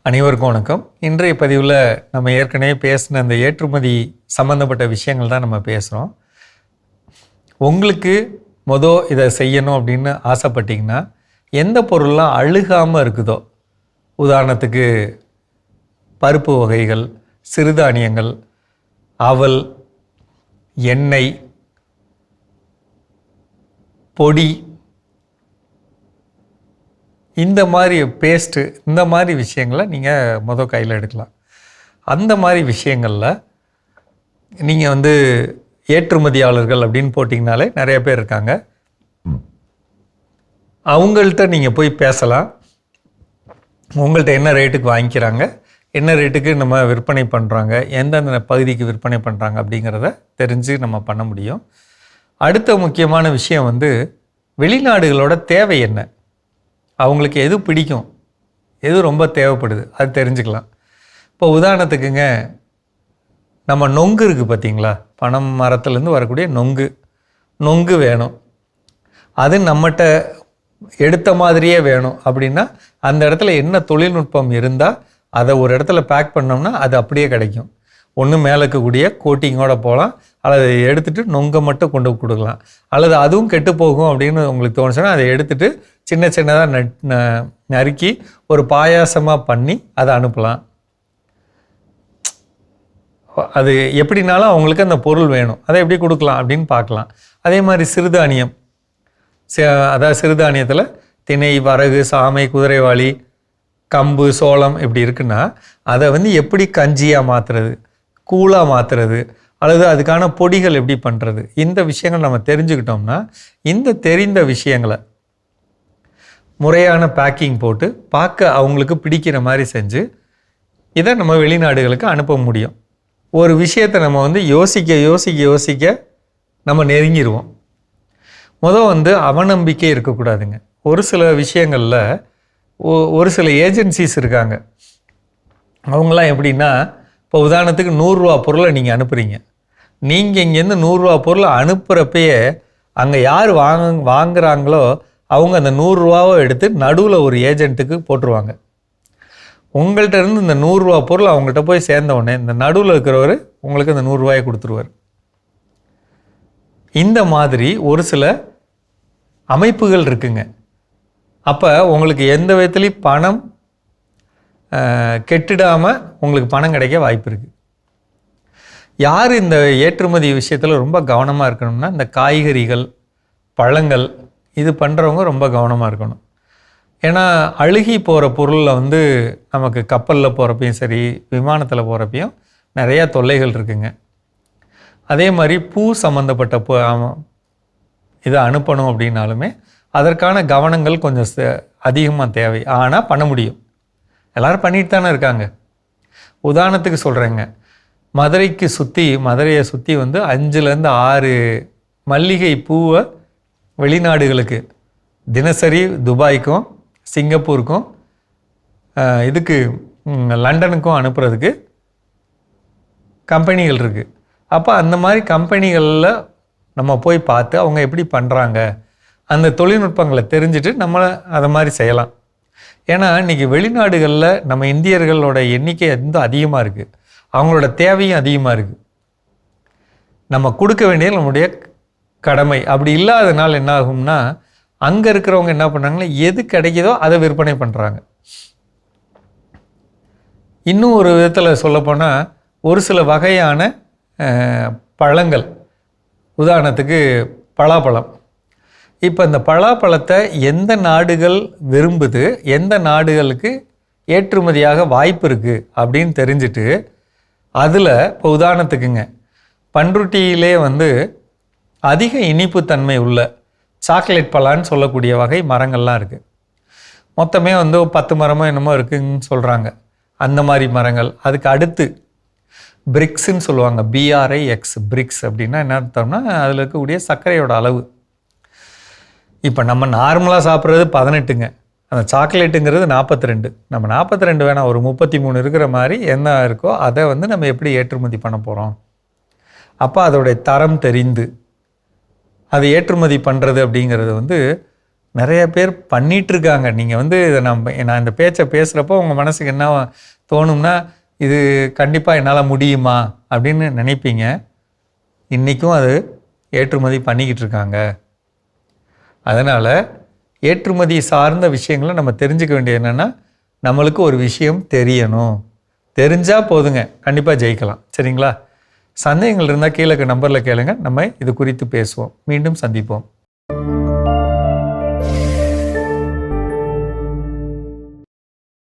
அனைவருக்கும் வணக்கம். இன்றைய பதிவில் நம்ம ஏற்கனவே பேசின அந்த ஏற்றுமதி சம்மந்தப்பட்ட விஷயங்கள் தான் நம்ம பேசுகிறோம். உங்களுக்கு இதை செய்யணும் அப்படின்னு ஆசைப்பட்டீங்கன்னா எந்த பொருள்லாம் அழுகாமல் இருக்குதோ, உதாரணத்துக்கு பருப்பு வகைகள், சிறுதானியங்கள், அவல், எண்ணெய், பொடி, இந்த மாதிரி பேஸ்ட்டு, இந்த மாதிரி விஷயங்களை நீங்கள் கையில் எடுக்கலாம். அந்த மாதிரி விஷயங்களில் நீங்கள் ஏற்றுமதியாளர்கள் அப்படின்னு போட்டிங்கனாலே நிறைய பேர் இருக்காங்க. அவங்கள்ட்ட நீங்கள் போய் பேசலாம். உங்கள்கிட்ட என்ன ரேட்டுக்கு வாங்கிக்கிறாங்க, என்ன ரேட்டுக்கு நம்ம விற்பனை பண்ணுறாங்க, எந்தெந்த பகுதிக்கு விற்பனை பண்ணுறாங்க அப்படிங்கிறத தெரிஞ்சு நம்ம பண்ண முடியும். அடுத்த முக்கியமான விஷயம் வெளிநாடுகளோட தேவை என்ன, அவங்களுக்கு எது பிடிக்கும், எது ரொம்ப தேவைப்படுது, அது தெரிஞ்சுக்கலாம். இப்போ உதாரணத்துக்குங்க, நம்ம நொங்கு இருக்குது பார்த்தீங்களா, பனம் மரத்துலேருந்து வரக்கூடிய நொங்கு வேணும். அது நம்மகிட்ட எடுத்த மாதிரியே வேணும் அப்படின்னா அந்த இடத்துல என்ன தொழில்நுட்பம் இருந்தால் அதை ஒரு இடத்துல பேக் பண்ணோம்னா அது அப்படியே கிடைக்கும். ஒன்று மேலே இருக்கக்கூடிய கோட்டிங்கோடு போகலாம், அல்லது எடுத்துகிட்டு நொங்கை மட்டும் கொண்டு கொடுக்கலாம். அல்லது அதுவும் கெட்டு போகும் அப்படின்னு உங்களுக்கு தோணுச்சுன்னா அதை எடுத்துகிட்டு சின்ன சின்னதாக நறுக்கி ஒரு பாயாசமாக பண்ணி அதை அனுப்பலாம். அது எப்படினாலும் அவங்களுக்கு அந்த பொருள் வேணும், அதை எப்படி கொடுக்கலாம் அப்படின்னு பார்க்கலாம். அதே மாதிரி சிறுதானியம், அதாவது சிறுதானியத்தில் திணை, வரகு, சாமை, குதிரைவாளி, கம்பு, சோளம் இப்படி இருக்குன்னா அதை எப்படி கஞ்சியாக மாற்றுறது, கூழாக மாற்றுறது, அல்லது அதுக்கான பொடிகள் எப்படி பண்ணுறது, இந்த விஷயங்கள் நம்ம தெரிஞ்சுக்கிட்டோம்னா இந்த தெரிந்த விஷயங்களை முறையான பேக்கிங் போட்டு பார்க்க அவங்களுக்கு பிடிக்கிற மாதிரி செஞ்சு இதை நம்ம வெளிநாடுகளுக்கு அனுப்ப முடியும். ஒரு விஷயத்தை நம்ம யோசிக்க நம்ம நெருங்கிடுவோம். அவநம்பிக்கை இருக்கக்கூடாதுங்க. ஒரு சில விஷயங்களில் ஒரு சில ஏஜென்சிஸ் இருக்காங்க. அவங்களாம் எப்படின்னா, இப்போ உதாரணத்துக்கு 100 ரூபா பொருளை நீங்கள் அனுப்புகிறீங்க. நீங்கள் இங்கேருந்து 100 ரூபா பொருளை அனுப்புகிறப்பயே அங்கே யார் வாங்குகிறாங்களோ அவங்க அந்த 100 ரூபாவை எடுத்து நடுவில் ஒரு ஏஜென்ட்டுக்கு போட்டுருவாங்க. உங்கள்கிட்ட இருந்து இந்த 100 ரூபா பொருள் அவங்கள்ட்ட போய் சேர்ந்த உடனே இந்த நடுவில் இருக்கிறவர் உங்களுக்கு அந்த 100 ரூபாயை கொடுத்துருவார். இந்த மாதிரி ஒரு சில அமைப்புகள் இருக்குங்க. அப்போ உங்களுக்கு எந்த விதத்துலேயும் பணம் கெட்டுடாமல் உங்களுக்கு பணம் கிடைக்க வாய்ப்பு இருக்குது. யார் இந்த ஏற்றுமதி விஷயத்தில் ரொம்ப கவனமாக இருக்கணும்னா, இந்த காய்கறிகள், பழங்கள் இது பண்ணுறவங்க ரொம்ப கவனமாக இருக்கணும். ஏன்னா அழுகி போகிற பொருளில் நமக்கு கப்பலில் போகிறப்பையும் சரி, விமானத்தில் போகிறப்பையும் நிறையா தொல்லைகள் இருக்குங்க. அதே மாதிரி பூ சம்மந்தப்பட்ட இதை அனுப்பணும் அப்படின்னாலுமே அதற்கான கவனங்கள் கொஞ்சம் அதிகமாக தேவை. ஆனால் பண்ண முடியும், எல்லோரும் பண்ணிட்டு தானே இருக்காங்க. உதாரணத்துக்கு சொல்கிறேங்க, மதுரையை சுற்றி 5லேருந்து 6 மல்லிகை பூவை வெளிநாடுகளுக்கு தினசரி துபாய்க்கும், சிங்கப்பூருக்கும், இதுக்கு லண்டனுக்கும் அனுப்புறதுக்கு கம்பெனிகள் இருக்குது. அப்போ அந்த மாதிரி கம்பெனிகளில் நம்ம போய் பார்த்து அவங்க எப்படி பண்ணுறாங்க, அந்த தொழில்நுட்பங்களை தெரிஞ்சுட்டு நம்ம அதை மாதிரி செய்யலாம். ஏன்னா இன்றைக்கி வெளிநாடுகளில் நம்ம இந்தியர்களோட எண்ணிக்கை அதிகமாக இருக்குது, அவங்களோட தேவையும் அதிகமாக இருக்குது. நம்ம கொடுக்க வேண்டியது நம்முடைய கடமை. அப்படி இல்லாதனால என்ன ஆகும்னா, அங்கே இருக்கிறவங்க என்ன பண்ணுறாங்கன்னா, எது கிடைக்குதோ அதை விற்பனை பண்ணுறாங்க. இன்னும் ஒரு விதத்தில் சொல்லப்போனால், ஒரு சில வகையான பழங்கள், உதாரணத்துக்கு பலாப்பழம். இப்போ இந்த பலாப்பழத்தை எந்த நாடுகள் விரும்புது, எந்த நாடுகளுக்கு ஏற்றுமதியாக வாய்ப்பு இருக்குது அப்படின்னு தெரிஞ்சுட்டு அதில் இப்போ உதாரணத்துக்குங்க, பண்ருட்டியிலே அதிக இனிப்புத்தன்மை உள்ள சாக்லேட் பழான்னு சொல்லக்கூடிய வகை மரங்கள்லாம் இருக்குது. மொத்தமே 10 மரமோ என்னமோ இருக்குதுன்னு சொல்கிறாங்க. அந்த மாதிரி மரங்கள். அதுக்கு அடுத்து பிரிக்ஸுன்னு சொல்லுவாங்க, BRIX, பிரிக்ஸ் அப்படின்னா என்ன அர்த்தம்னா அதில் இருக்கக்கூடிய சர்க்கரையோட அளவு. இப்போ நம்ம நார்மலாக சாப்பிட்றது 18ங்க, அந்த சாக்லேட்டுங்கிறது 42. நம்ம 42 வேணாம், ஒரு 33 இருக்கிற மாதிரி என்ன இருக்கோ அதை நம்ம எப்படி ஏற்றுமதி பண்ண போகிறோம். அப்போ அதோடைய தரம் தெரிந்து அது ஏற்றுமதி பண்ணுறது அப்படிங்கிறது நிறைய பேர் பண்ணிகிட்ருக்காங்க. நீங்கள் வந்து இதை நான் இந்த பேச்சை பேசுகிறப்போ உங்கள் மனசுக்கு என்ன தோணும்னா, இது கண்டிப்பாக என்னால் முடியுமா அப்படின்னு நினைப்பீங்க. இன்றைக்கும் அது ஏற்றுமதி பண்ணிக்கிட்டு இருக்காங்க. அதனால் ஏற்றுமதி சார்ந்த விஷயங்களை நம்ம தெரிஞ்சுக்க வேண்டியது என்னென்னா, நம்மளுக்கு ஒரு விஷயம் தெரியணும். தெரிஞ்சால் போதுங்க, கண்டிப்பாக ஜெயிக்கலாம். சரிங்களா? சந்தேகங்கள் இருந்தால் கீழே நம்பரில் கேளுங்க, நம்ம இது குறித்து பேசுவோம். மீண்டும் சந்திப்போம்.